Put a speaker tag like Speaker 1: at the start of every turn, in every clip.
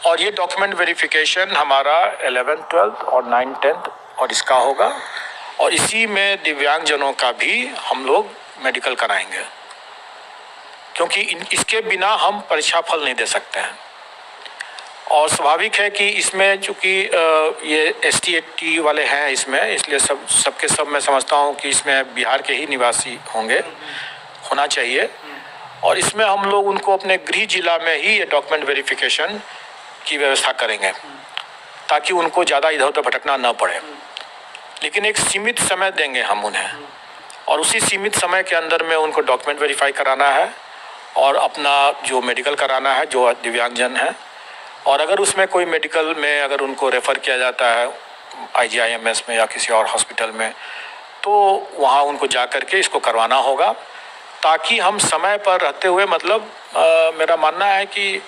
Speaker 1: और ये document verification हमारा 11th 12th और 9th 10th और इसका होगा, और इसी में दिव्यांगजनों का भी हम लोग मेडिकल कराएंगे, क्योंकि इसके बिना हम परीक्षा फल नहीं दे सकते हैं। और स्वाभाविक है कि इसमें चूँकि ये ST वाले हैं इसमें, इसलिए सबके सब मैं समझता हूँ कि इसमें बिहार के ही निवासी होना चाहिए, और इसमें हम लोग उनको अपने गृह जिला में ही ये डॉक्यूमेंट वेरिफिकेशन की व्यवस्था करेंगे, ताकि उनको ज़्यादा इधर उधर भटकना न पड़े। लेकिन एक सीमित समय देंगे हम उन्हें, और उसी सीमित समय के अंदर में उनको डॉक्यूमेंट वेरीफाई कराना है और अपना जो मेडिकल कराना है जो दिव्यांगजन है। और अगर उसमें कोई मेडिकल में अगर उनको रेफ़र किया जाता है IGIMS में या किसी और हॉस्पिटल में, तो वहाँ उनको जा कर के इसको करवाना होगा, ताकि हम समय पर रहते हुए मतलब मेरा मानना है कि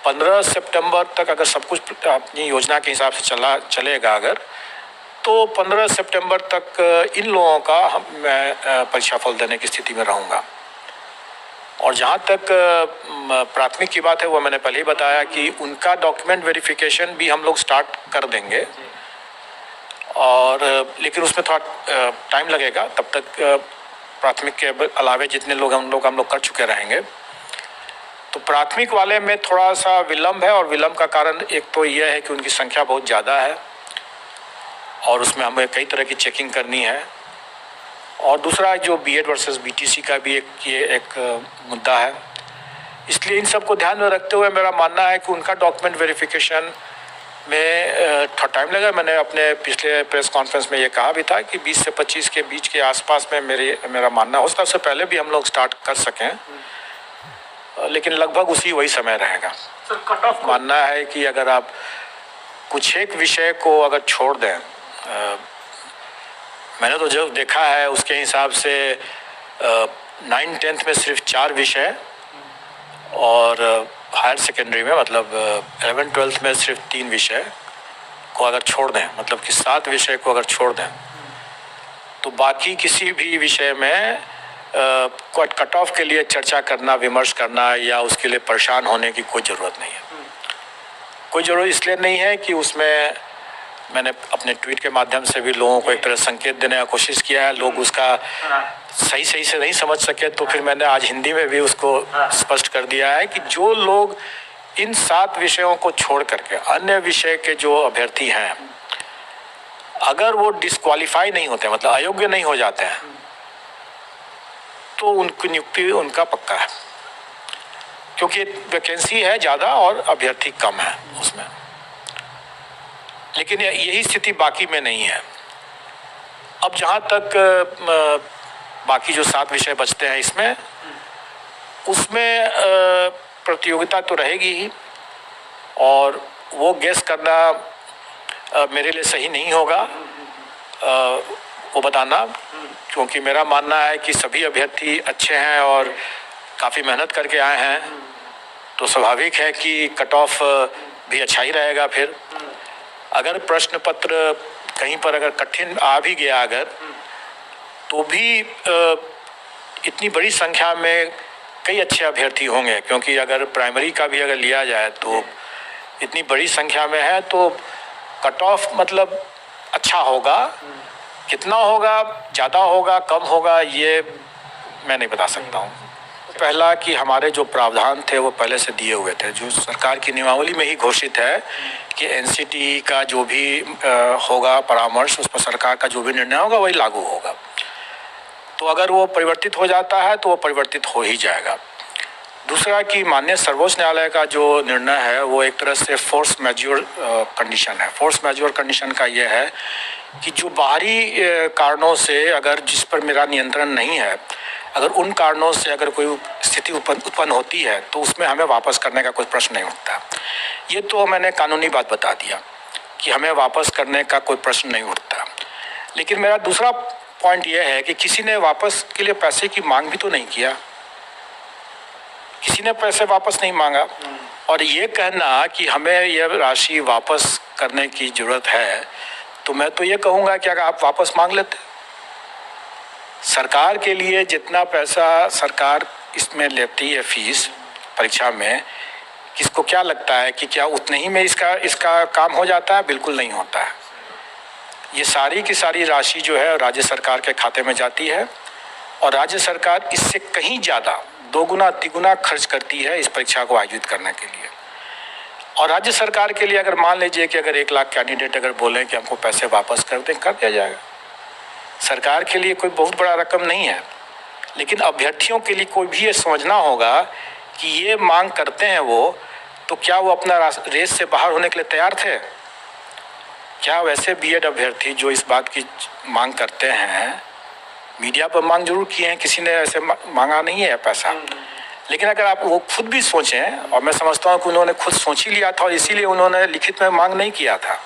Speaker 1: 15 सितंबर तक अगर सब कुछ अपनी योजना के हिसाब से चलेगा अगर, तो 15 सितंबर तक इन लोगों का मैं परीक्षा फल देने की स्थिति में रहूँगा। और जहाँ तक प्राथमिक की बात है वो मैंने पहले ही बताया कि उनका डॉक्यूमेंट वेरिफिकेशन भी हम लोग स्टार्ट कर देंगे, और लेकिन उसमें थोड़ा टाइम लगेगा। तब तक प्राथमिक के अलावे जितने लोग हम लोग कर चुके रहेंगे। तो प्राथमिक वाले में थोड़ा सा विलम्ब है, और विलम्ब का कारण एक तो यह है कि उनकी संख्या बहुत ज़्यादा है और उसमें हमें कई तरह की चेकिंग करनी है। और दूसरा जो BEd वर्सेस BTC का भी एक मुद्दा है। इसलिए इन सब को ध्यान में रखते हुए मेरा मानना है कि उनका डॉक्यूमेंट वेरिफिकेशन में थोड़ा टाइम लगेगा। मैंने अपने पिछले प्रेस कॉन्फ्रेंस में ये कहा भी था कि 20 से 25 के बीच के आसपास में मेरा मानना हो सकता है, उससे पहले भी हम लोग स्टार्ट कर सकें, लेकिन लगभग वही समय रहेगा।
Speaker 2: कट ऑफ
Speaker 1: मानना है कि अगर आप कुछ एक विषय को अगर छोड़ दें, मैंने तो जो देखा है उसके हिसाब से 9th 10th में सिर्फ 4 विषय, और हायर सेकेंडरी में मतलब 11th 12th में सिर्फ 3 विषय को अगर छोड़ दें, मतलब कि 7 विषय को अगर छोड़ दें, तो बाकी किसी भी विषय में कट ऑफ के लिए चर्चा करना, विमर्श करना या उसके लिए परेशान होने की कोई ज़रूरत नहीं है। कोई ज़रूरत इसलिए नहीं है कि उसमें मैंने अपने ट्वीट के माध्यम से भी लोगों को एक तरह संकेत देने का कोशिश किया है। लोग उसका सही से नहीं समझ सके, तो फिर मैंने आज हिंदी में भी उसको स्पष्ट कर दिया है कि जो लोग इन 7 विषयों को छोड़ करके अन्य विषय के जो अभ्यर्थी हैं, अगर वो डिस्क्वालीफाई नहीं होते, मतलब अयोग्य नहीं हो जाते हैं, तो उनकी नियुक्ति उनका पक्का है, क्योंकि वैकेंसी है ज़्यादा और अभ्यर्थी कम है उसमें। लेकिन यही स्थिति बाकी में नहीं है। अब जहाँ तक बाकी जो 7 विषय बचते हैं इसमें, उसमें प्रतियोगिता तो रहेगी ही, और वो गेस करना मेरे लिए सही नहीं होगा वो बताना, क्योंकि मेरा मानना है कि सभी अभ्यर्थी अच्छे हैं और काफ़ी मेहनत करके आए हैं, तो स्वाभाविक है कि कट ऑफ भी अच्छा ही रहेगा। फिर अगर प्रश्न पत्र कहीं पर अगर कठिन आ भी गया अगर, तो भी इतनी बड़ी संख्या में कई अच्छे अभ्यर्थी होंगे, क्योंकि अगर प्राइमरी का भी अगर लिया जाए तो इतनी बड़ी संख्या में है, तो कट ऑफ मतलब अच्छा होगा। कितना होगा, ज़्यादा होगा, कम होगा, ये मैं नहीं बता सकता हूँ। पहला कि हमारे जो प्रावधान थे वो पहले से दिए हुए थे, जो सरकार की नियमावली में ही घोषित है कि NCT का जो भी होगा परामर्श, उस पर सरकार का जो भी निर्णय होगा वही लागू होगा। तो अगर वो परिवर्तित हो जाता है तो वो परिवर्तित हो ही जाएगा। दूसरा कि माननीय सर्वोच्च न्यायालय का जो निर्णय है वो एक तरह से फोर्स मैज्योर कंडीशन है। फोर्स मैज्योर कंडीशन का ये है कि जो बाहरी कारणों से अगर जिस पर मेरा नियंत्रण नहीं है, अगर उन कारणों से अगर कोई स्थिति उत्पन्न होती है, तो उसमें हमें वापस करने का कोई प्रश्न नहीं उठता। ये तो मैंने कानूनी बात बता दिया कि हमें वापस करने का कोई प्रश्न नहीं उठता। लेकिन मेरा दूसरा पॉइंट ये है कि किसी ने वापस के लिए पैसे की मांग भी तो नहीं किया, किसी ने पैसे वापस नहीं मांगा। और ये कहना कि हमें यह राशि वापस करने की ज़रूरत है, तो मैं तो ये कहूँगा कि अगर आप वापस मांग लेते, सरकार के लिए जितना पैसा सरकार इसमें लेती है फीस परीक्षा में, किसको क्या लगता है कि क्या उतने ही में इसका काम हो जाता है? बिल्कुल नहीं होता है। ये सारी की सारी राशि जो है राज्य सरकार के खाते में जाती है और राज्य सरकार इससे कहीं ज़्यादा दोगुना तिगुना खर्च करती है इस परीक्षा को आयोजित करने के लिए। और राज्य सरकार के लिए अगर मान लीजिए कि अगर 1 लाख कैंडिडेट अगर बोलें कि हमको पैसे वापस कर दें, कर दिया जाएगा। सरकार के लिए कोई बहुत बड़ा रकम नहीं है, लेकिन अभ्यर्थियों के लिए कोई भी ये समझना होगा कि ये मांग करते हैं वो, तो क्या वो अपना रेस से बाहर होने के लिए तैयार थे? क्या वैसे बीएड अभ्यर्थी जो इस बात की मांग करते हैं, मीडिया पर मांग जरूर किए हैं, किसी ने ऐसे मांगा नहीं है पैसा, लेकिन अगर आप वो खुद भी सोचें, और मैं समझता हूँ कि उन्होंने खुद सोच ही लिया था और इसीलिए उन्होंने लिखित में मांग नहीं किया था।